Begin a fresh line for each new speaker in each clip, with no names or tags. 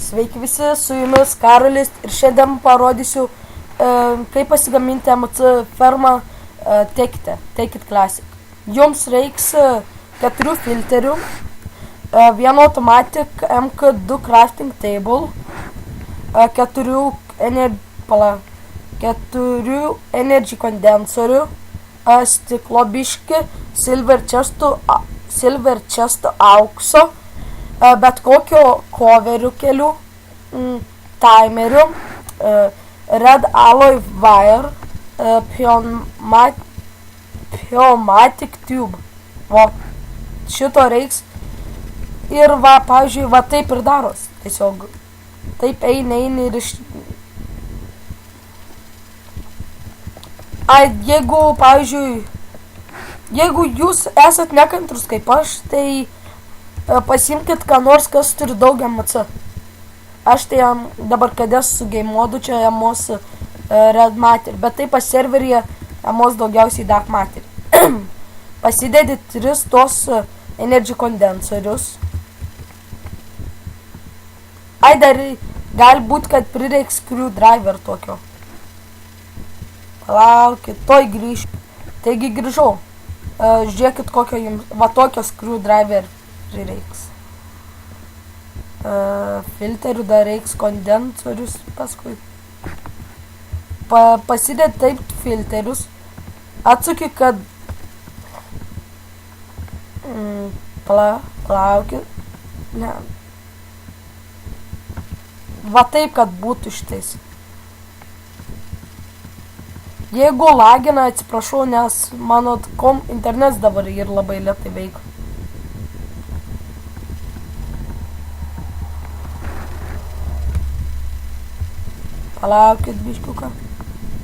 Sveiki visi, su jumis Karolis ir šiandien parodysiu, kaip pasigaminti MC fermą Take It Classic. Jums reiks 4 filterių, 1 automatic MK2 crafting table, 4 energy kondensorių, stiklo biškį, silver chest aukso, bet kokio koverių kelių, timerių, red alloy wire, pneumatic tube. Va, šito reiks. Ir va, pavyzdžiui, va taip ir daros. Tiesiog taip eini ir iš... Jeigu, pavyzdžiui, jeigu jūs esat nekantrus kaip aš, tai pasimkit ką nors, kas turi daug MC. Aš tai dabar kadės su game modu čia emos red matter, bet tai pas serveryje emos daugiausiai dark matter. Pasidedi 3 tos energy kondensorius. Dar gali būti, kad prireiks screwdriver tokio. Palaukit, toj grįšiu. Taigi grįžau. Žiūrėkit, kokio jums, va tokio screwdriver prireiks. Filterių dar reiks kondensorius paskui. Pasidėt taip filterius. Atsuki, kad... Palaukit. Ne. Va taip, kad būtų šitais. Jeigu lagina, atsiprašau, nes mano internetas dabar ir labai lėtai veikia. Palaukit biškiuką.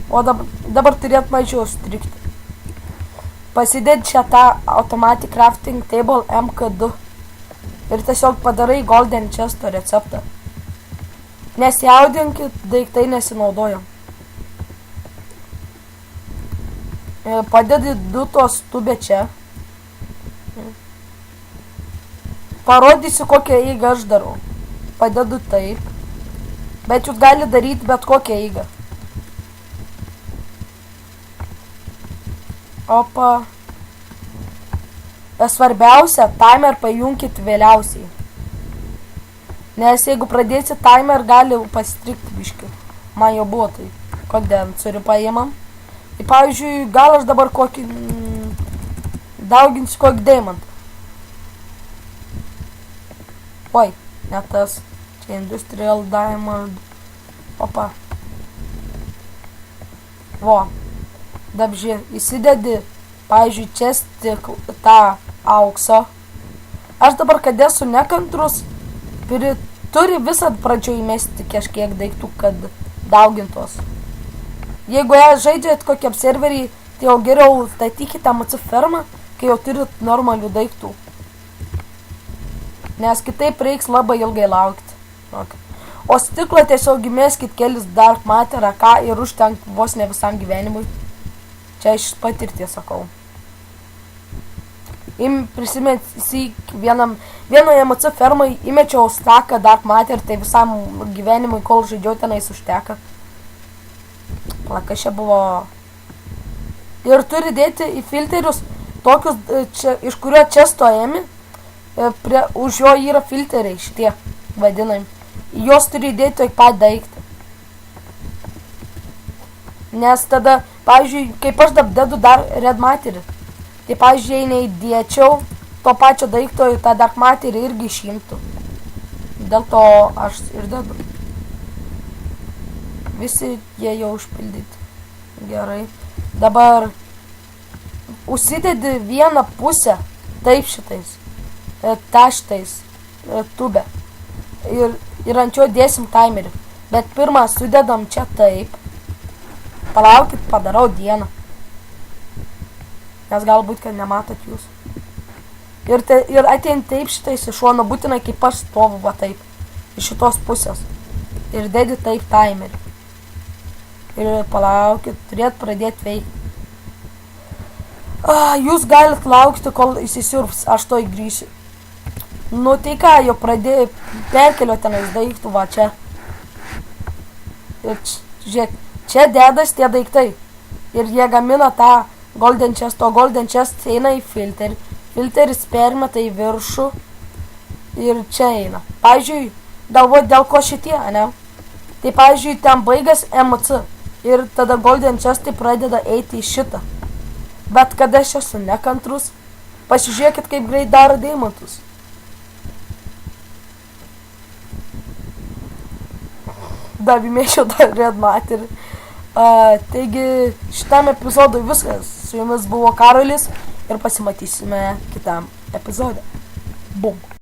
O dabar turėt mažiau strikti. Pasidėt čia tą automatic crafting table MK2. Ir tiesiog padarai golden chesto receptą. Nesijaudinkit, daiktai nesinaudojam. Padedi 2 tos tubę čia. Parodysiu, kokią eigą aš darau. Padedu taip. Bet jūs gali daryti bet kokią eigą. Opa. Svarbiausia, timer pajungkit vėliausiai. Nes jeigu pradėsi timer, gali pasistrikti biškiu. Man jau buvo tai. Kondensorių paimam. Tai pavyzdžiui, gal aš dabar kokį... dauginsiu kokį diamantą. Oi, ne tas. Čia industrial diamond. Opa. Vo. Dabži, įsidedi, pavyzdžiui, čia tą aukso. Aš dabar, kad esu nekantrus, turi visad pradžioj įmesti kažkiek daiktų, kad daugintos. Jeigu žaidžiat kokiam serverį, tai jau geriau statykite MC fermą, kai jau turit normalių daiktų. Nes kitaip reiks labai ilgai laukti. O stiklą tiesiog įmeskit kelis dark matter ką ir užtenk vos ne visam gyvenimui. Čia iš patirties sakau. Prisimėt vienoje MC fermai įmečiau staką dark matter, tai visam gyvenimui, kol žaidžiau tenais užteka. Kas čia buvo. Ir turi dėti į filterius tokius, iš kurio čia stojami, už jo yra filteriai šitie vadinami. Jos turi dėti toj pat daiktą. Nes tada, pavyzdžiui, kaip aš dedu dar red matterį, tai pavyzdžiui, jei neįdėčiau to pačio daikto į tą dark matterį irgi išimtų. Dėl to aš ir dedu. Visi jie jau užpildyti. Gerai. Dabar užsidedi vieną pusę taip šitais. Taštais. Tube. Ir ant jo dėsim timerį. Bet pirmą sudedam čia taip. Palaukit, padarau dieną. Nes galbūt, kad nematot jūs. Ir atein taip šitais iš šono, būtinai kaip aš stovu va taip. Iš šitos pusės. Ir dedi taip timerį. Ir palaukit, turėt pradėti veikti. Jūs galit laukti, kol įsisiurbs, aš toj grįšiu. Nu tai ką, jau pradėjau perkelio tenais daiktų, va čia. Ir žiūrėk, čia dedas tie daiktai. Ir jie gamina tą golden chest, o golden chest eina į filterį. Filteris permeta į viršų ir čia eina. Pavyzdžiui, galvoju, dėl ko šitie, ne? Tai pavyzdžiui, ten baigas MC ir tada golden chestai pradeda eiti į šitą. Bet kada aš esu nekantrus, pasižiūrėkit, kaip greit daro deimantus. Dar įmėšiau dar red matter. Taigi, šitam epizodui viskas. Su jumis buvo Karolis ir pasimatysime kitam epizode. Bum.